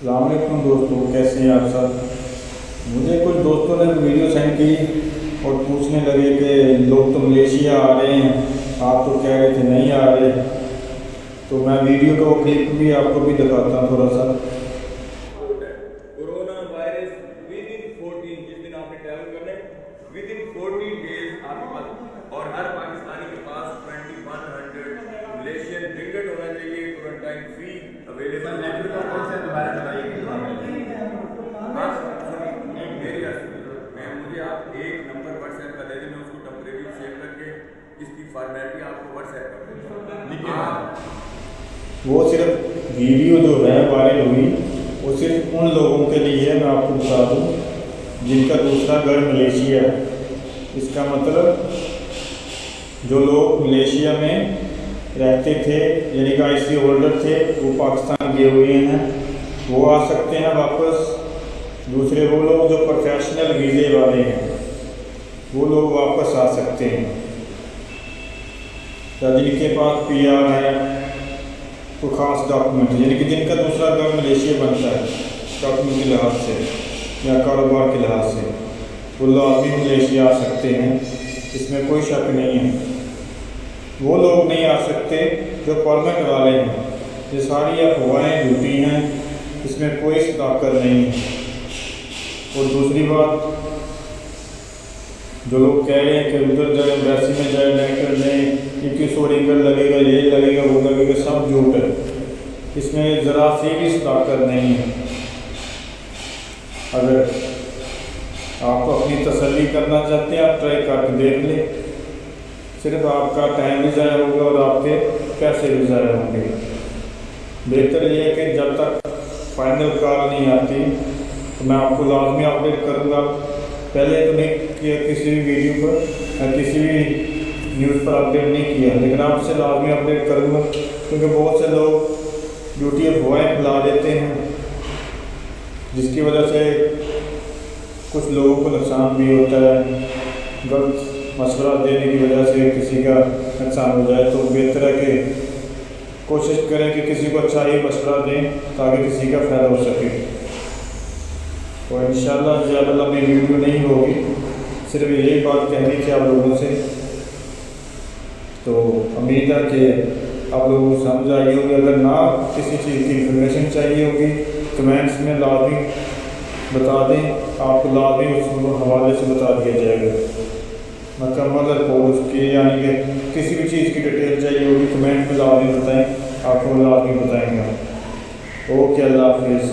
السلام علیکم دوستوں، کیسے ہیں آپ سب؟ مجھے کچھ دوستوں نے ویڈیو سینڈ کی اور پوچھنے لگے کہ لوگ تو ملیشیا آ رہے ہیں، آپ تو کہہ رہے تھے نہیں آ رہے۔ تو میں ویڈیو کا وہ کلپ بھی آپ کو بھی دکھاتا ہوں تھوڑا سا۔ کورونا وائرس ود ان 14 جس دن آپ نے ٹریول کرنا ہے ود ان 14 ڈیز آپ کے پاس، اور ہر پاکستانی کے پاس 2100 ملیشین ڈرنکٹ ہونا چاہیے، کوارنٹائن فی اویلیبل۔ مجھے آپ ایک نمبر واٹس ایپ کا دے دیں، میں اس کو ٹمپریری سیو کر کے اس کی فارمیلٹی آپ کو واٹس ایپ کر دیں گا۔ وہ صرف ویڈیو جو ہے وائرل ہوئی وہ صرف ان لوگوں کے لیے ہے، میں آپ کو بتا دوں، جن کا دوسرا گھر ملیشیا ہے۔ اس کا مطلب جو لوگ ملیشیا میں رہتے تھے یعنی کہ آئی سی ہولڈر تھے، وہ پاکستان گئے ہوئے ہیں، وہ آ سکتے ہیں واپس۔ دوسرے وہ لوگ جو پروفیشنل ویزے والے ہیں وہ لوگ واپس آ سکتے ہیں، یا جن کے پاس پی آر ہے، کوئی خاص ڈاکومنٹ، یعنی کہ جن کا دوسرا گھر ملیشیا بنتا ہے ڈاکومنٹ کے لحاظ سے یا کاروبار کے لحاظ سے، وہ لازمی ملیشیا آ سکتے ہیں، اس میں کوئی شک نہیں ہے۔ وہ لوگ نہیں آ سکتے جو پرمٹ والے ہیں۔ یہ ساری افواہیں جھوٹی ہیں، اس میں کوئی صداقت نہیں ہے۔ اور دوسری بات، جو لوگ کہہ رہے ہیں کہ ادھر جائیں، ایمبیسی میں جائیں، لیٹر لیں، 2100 ریکر لگے گا، یہ لگے گا، وہ لگے گا، سب جھوٹ ہے، اس میں ذرا سی بھی صداقت نہیں ہے۔ اگر آپ اپنی تسلی کرنا چاہتے ہیں، آپ ٹرائی کر کے دیکھ لیں، صرف آپ کا ٹائم بھی ضائع ہوگا اور آپ کے پیسے بھی ضائع ہوں گے۔ بہتر یہ ہے کہ جب تک فائنل کال نہیں آتی تو میں آپ کو لازمی اپڈیٹ کروں گا۔ پہلے تو نہیں کیا کسی بھی ویڈیو پر یا کسی بھی نیوز پر اپڈیٹ نہیں کیا، لیکن آپ سے لازمی اپڈیٹ کروں گا، کیونکہ بہت سے لوگ جھوٹی افواہیں پھیلا دیتے ہیں، جس کی وجہ سے کچھ لوگوں کو نقصان بھی ہوتا ہے۔ غلط مشورہ دینے کی وجہ سے کسی کا نقصان ہو جائے، تو بہتر ہے کہ کوشش کریں کہ کسی کو اچھا ہی مشورہ دیں تاکہ کسی کا فائدہ ہو سکے۔ تو انشاءاللہ زیادہ لمبی ویڈیو نہیں ہوگی، صرف یہی بات کہنی تھی آپ لوگوں سے۔ تو امید ہے کہ آپ لوگوں کو سمجھ آئی ہوگی۔ اگر نہ کسی چیز کی انفارمیشن چاہیے ہوگی کمنٹس میں لازمی بتا دیں، آپ کو لازمی اس حوالے سے بتا دیا جائے گا مکمل رپورٹ اس کی، یعنی کہ کسی بھی چیز کی ڈیٹیل چاہیے ہوگی کمنٹ میں لازمی بتائیں، آپ کو لازمی بتائیں گے۔ اوکے، اللہ حافظ۔